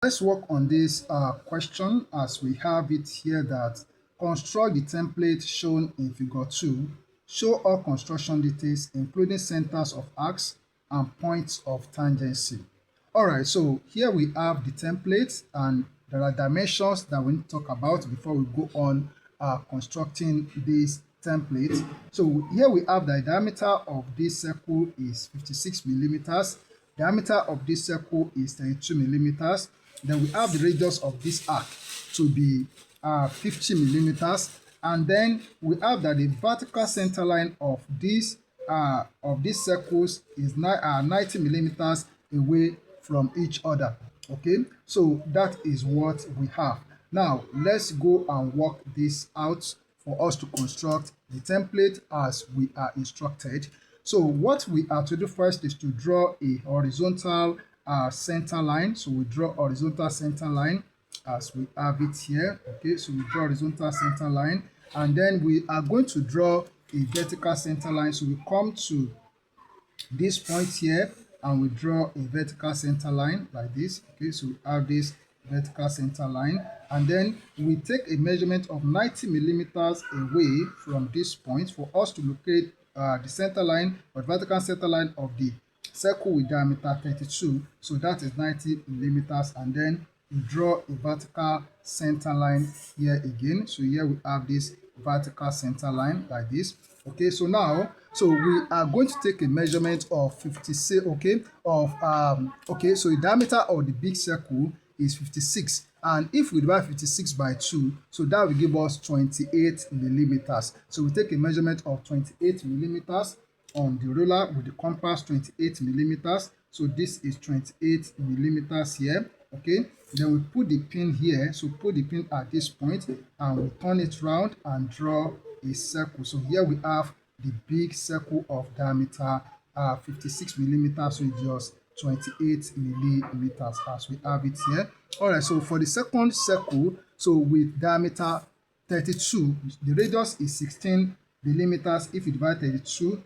Let's work on this question as we have it here that construct the template shown in figure 2. Show all construction details including centers of arcs and points of tangency. Alright, so here we have the template and there are dimensions that we need to talk about before we go on constructing this template. So here we have the diameter of this circle is 56 millimeters. Diameter of this circle is 32 millimeters. Then we have the radius of this arc to be 50 millimeters. And then we have that the vertical center line of these circles is 90 millimeters away from each other. Okay, so that is what we have. Now let's go and work this out for us to construct the template as we are instructed. So what we are to do first is to draw a horizontal center line. So we draw horizontal center line as we have it here. Okay, so we draw horizontal center line, and then we are going to draw a vertical center line. So we come to this point here and we draw a vertical center line like this. Okay, so we have this vertical center line, and then we take a measurement of 90 millimeters away from this point for us to locate the center line or vertical center line of the circle with diameter 32. So that is 90 millimeters, and then we draw a vertical center line here again. So here we have this vertical center line like this. Okay, so now we are going to take a measurement of 56. Okay, so the diameter of the big circle is 56, and if we divide 56 by 2, so that will give us 28 millimeters. So we take a measurement of 28 millimeters on the ruler with the compass, 28 millimeters. So this is 28 millimeters here. Okay, then we put the pin here. So put the pin at this point and we turn it round and draw a circle. So here we have the big circle of diameter 56 millimeters, so it's just 28 millimeters as we have it here. All right, so for the second circle, so with diameter 32, the radius is 16 millimeters. If you divide 32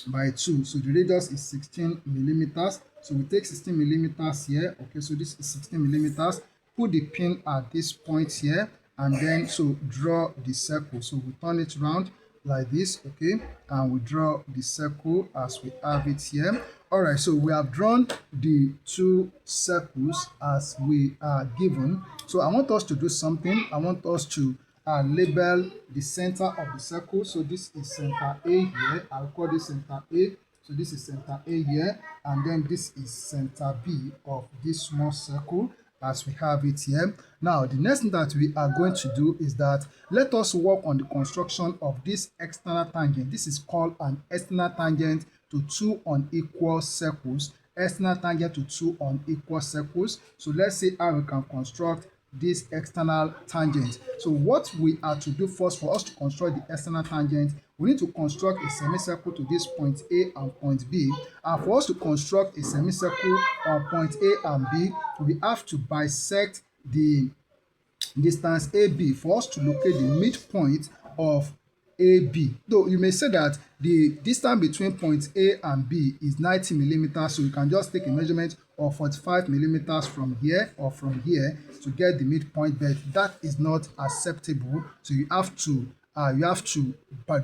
by 2, so the radius is 16 millimeters. So we take 16 millimeters here. Okay, so this is 16 millimeters. Put the pin at this point here, and then so draw the circle. So we turn it around like this. Okay, and we draw the circle as we have it here. All right, so we have drawn the two circles as we are given. So I want us to do something. I want us to label the center of the circle. So this is center A here. I'll call this center A. So this is center A here, and then this is center B of this small circle as we have it here. Now the next thing that we are going to do is that let us work on the construction of this external tangent. This is called an external tangent to two unequal circles. External tangent to two unequal circles. So let's see how we can construct this external tangent. So what we are to do first for us to construct the external tangent, we need to construct a semicircle to this point A and point B. And for us to construct a semicircle on point A and B, we have to bisect the distance AB for us to locate the midpoint of AB. Though you may say that the distance between point A and B is 90 millimeters, so you can just take a measurement of 45 millimeters from here or from here to get the midpoint, but that is not acceptable. So you have to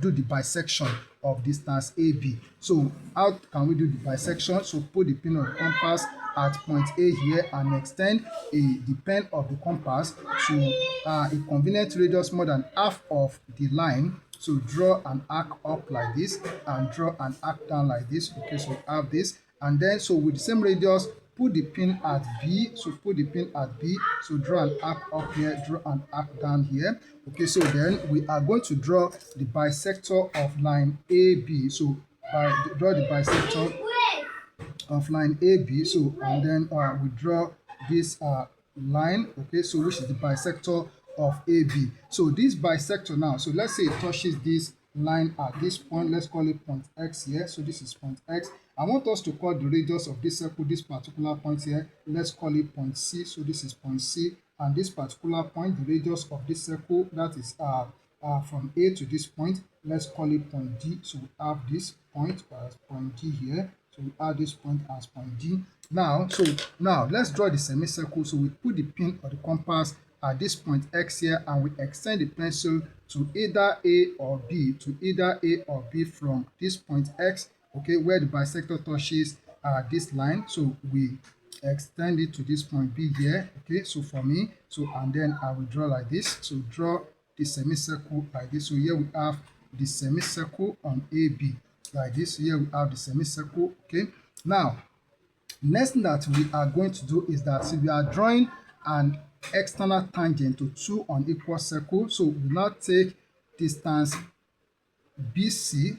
do the bisection of distance AB. So how can we do the bisection? So put the pin of the compass at point A here and extend the pen of the compass to a convenient radius more than half of the line. So draw an arc up like this and draw an arc down like this. Okay, so we have this, and then so with the same radius, put the pin at B. So put the pin at B. So draw an arc up here, draw an arc down here. Okay, so then we are going to draw the bisector of line AB. So draw the bisector of line AB. So and then we draw this line. Okay, so which is the bisector of AB. So this bisector now, so let's say it touches this line at this point. Let's call it point X here. So this is point X. I want us to call the radius of this circle, this particular point here. Let's call it point C. So this is point C, and this particular point, the radius of this circle, that is from A to this point. Let's call it point D. So we have this point as point D here. So we add this point as point D. Now let's draw the semicircle. So we put the pin or the compass at this point X here, and we extend the pencil to either A or B, from this point X, okay, where the bisector touches this line. So we extend it to this point B here, okay. So for me, and then I will draw like this. So draw the semicircle like this. So here we have the semicircle on AB like this. Here we have the semicircle, okay. Now next thing that we are going to do is that we are drawing an external tangent to two unequal circles. So we now take distance BC,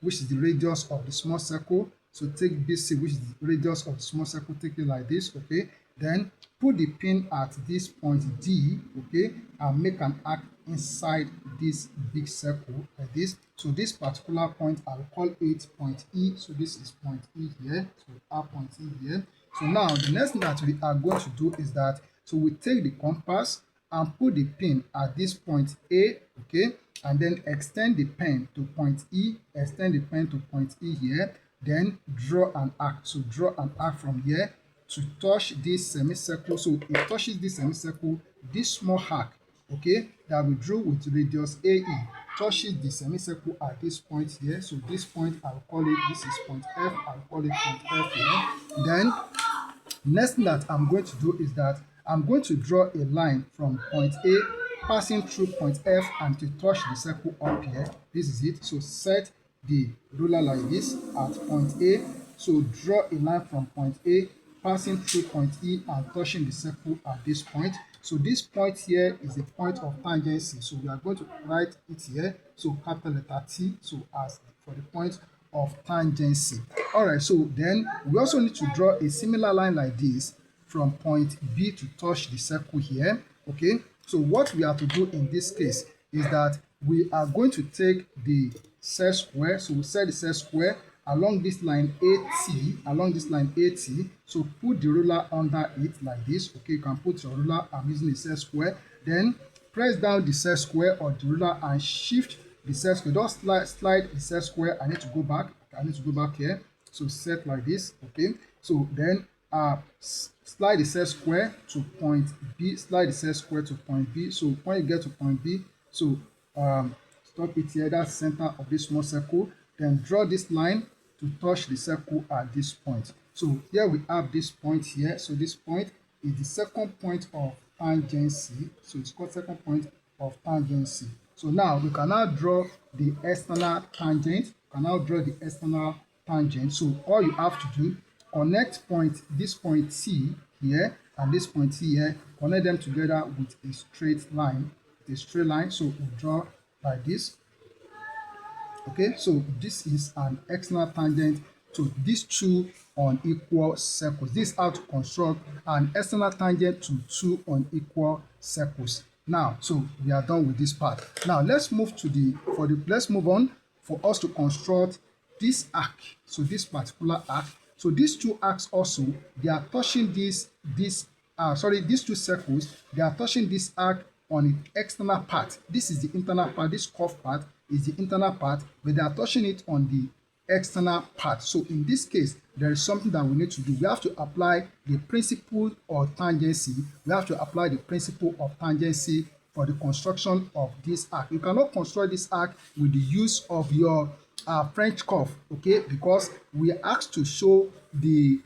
which is the radius of the small circle. So take BC, which is the radius of the small circle, take it like this, okay. Then put the pin at this point D, okay, and make an arc inside this big circle like this. So this particular point, I'll call it point E. So this is point E here. So we have point E here. So now the next thing that we are going to do is that, so we take the compass and put the pin at this point A, okay, and then extend the pen to point E, here, then draw an arc. So draw an arc from here to touch this semicircle. So it touches this semicircle, this small arc, okay, that we drew with radius AE, touches the semicircle at this point here. So this point, I'll call it, this is point F, I'll call it point F here. Then next thing that I'm going to do is that I'm going to draw a line from point A passing through point F and to touch the circle up here. This is it. So set the ruler like this at point A. So draw a line from point A passing through point E and touching the circle at this point. So this point here is a point of tangency. So we are going to write it here. So capital letter T. So as for the point of tangency. All right. So then we also need to draw a similar line like this from point B to touch the circle here. Okay. So what we have to do in this case is that we are going to take the set square. So we set the set square along this line AT, so put the ruler under it like this. Okay, you can put your ruler. I'm using the set square. Then press down the set square or the ruler and shift the set square. Just slide the set square. I need to go back here. So set like this. Okay, so then slide the set square to point B, so when you get to point B, so stop it here. That's center of this small circle. Then draw this line to touch the circle at this point. So here we have this point here. So this point is the second point of tangency. So it's called second point of tangency. So now we can now draw the external tangent. So all you have to do, connect this point C here and this point C here, connect them together with a straight line. So we draw like this. Okay, so this is an external tangent to these two unequal circles. This is how to construct an external tangent to two unequal circles. Now, so we are done with this part. Now let's move on for us to construct this arc. So this particular arc. So these two arcs also, they are touching these two circles. They are touching this arc on the external part. This is the internal part. This curved part is the internal part, but they are touching it on the external part. So in this case, there is something that we need to do. We have to apply the principle of tangency. For the construction of this arc. You cannot construct this arc with the use of your French curve, okay? Because we are asked to show the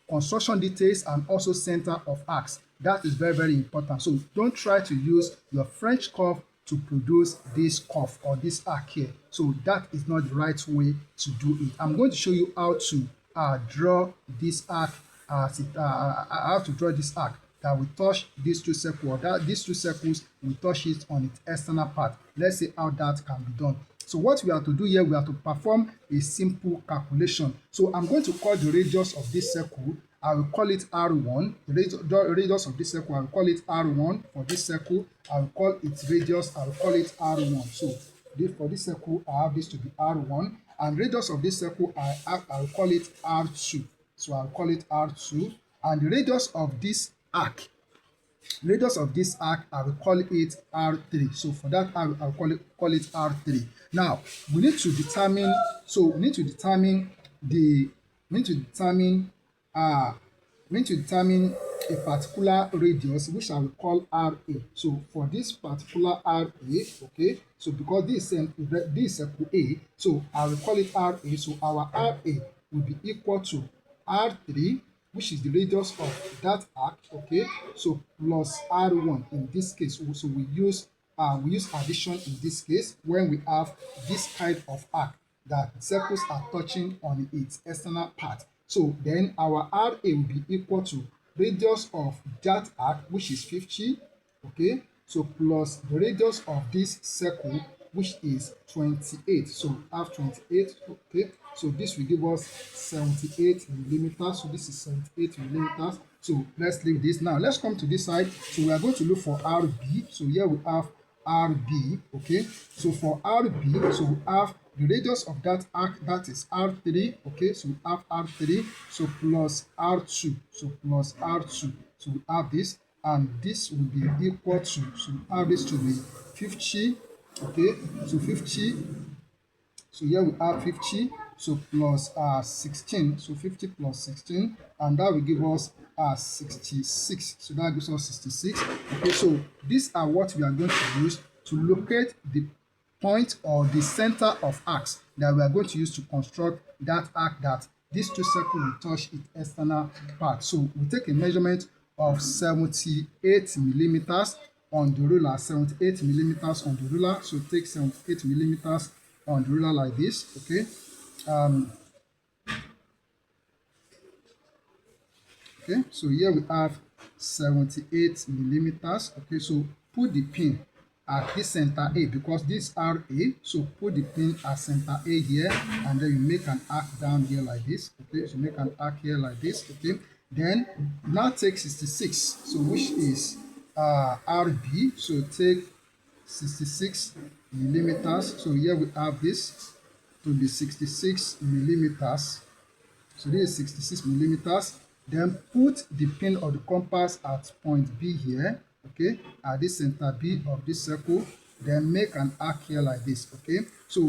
construction details and also center of arcs. That is very, very important. So don't try to use your French curve to produce this curve or this arc here. So that is not the right way to do it. I'm going to show you how to draw this arc. How to draw this arc that will touch these two circles. These two circles will touch it on its external part. Let's see how that can be done. So what we have to do here, we have to perform a simple calculation. So I'm going to call the radius of this circle. I will call it R1. The radius of this circle, I will call it R1. For this circle, I will call its radius, I will call it R1. So for this circle, I have this to be R1. And radius of this circle, I will call it R2. So I'll call it R2. And the radius of this arc radius of this arc, I will call it R3. So for that, I will call it R3. Now we need to determine. So we need to determine the. We need to determine. We need to determine a particular radius, which I will call RA. So for this particular RA, okay. So because this is equal A, so I will call it RA. So our RA will be equal to R3, which is the radius of that arc, okay, so plus R1 in this case. So we use addition in this case when we have this kind of arc that circles are touching on its external part. So then our RA will be equal to radius of that arc, which is 50, okay, so plus the radius of this circle, which is 28. So we have 28, okay, so this will give us 78 millimeters. So this is 78 millimeters. So let's leave this. Now let's come to this side. So we are going to look for RB. So here we have RB, okay. So for RB, so we have the radius of that arc, that is R3, okay. So we have R3, so plus R2, so plus R2. So we have this, and this will be equal to, so we have this to be 50, okay. So 50. So here we have 50, so plus 16, so 50 plus 16, and that will give us 66. So that gives us 66. Okay, so these are what we are going to use to locate the point or the center of arcs that we are going to use to construct that arc that these two circles will touch its external part. So we take a measurement of 78 millimeters on the ruler, 78 millimeters on the ruler. So take 78 millimeters on the ruler like this, okay. Okay, so here we have 78 millimeters, okay. So put the pin at this center A, because this RA, so put the pin at center A here, and then you make an arc down here like this, okay. So make an arc here like this, okay. Then now take 66, so which is RB, so take 66 millimeters. So here we have this to be 66 millimeters. So this is 66 millimeters. Then put the pin of the compass at point B here, okay, at this center B of this circle. Then make an arc here like this, okay. So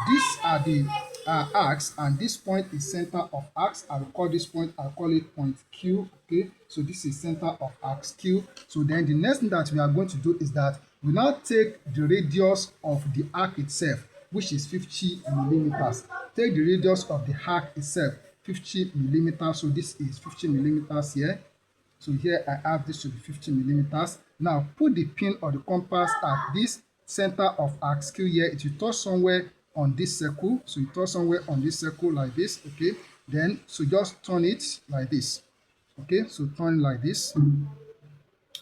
these are the arcs, and this point is center of arcs. I will call this point, I'll call it point Q, okay. So this is center of arcs Q. So then the next thing that we are going to do is that we now take the radius of the arc itself, which is 50 millimeters. Take the radius of the arc itself, 50 millimeters. So this is 50 millimeters here. So here I have this to be 50 millimeters. Now put the pin or the compass at this center of arc Q here. It will touch somewhere on this circle. So you touch somewhere on this circle like this, okay. Then so just turn it like this, okay. So turn it like this.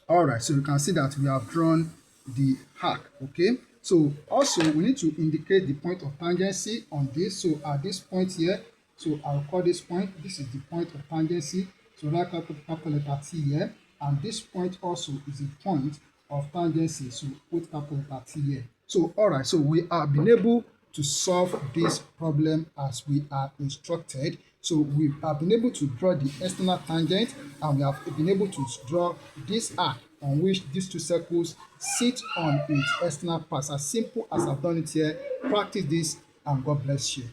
All right, so you can see that we have drawn the arc, okay. So also we need to indicate the point of tangency on this. So at this point here, so I'll call this point, this is the point of tangency. So write capital letter T here, and this point also is the point of tangency. So put capital letter T here. So all right, so we have been able to solve this problem as we are instructed. So we have been able to draw the external tangent, and we have been able to draw this arc on which these two circles sit on its external parts. As simple as I've done it here. Practice this, and God bless you.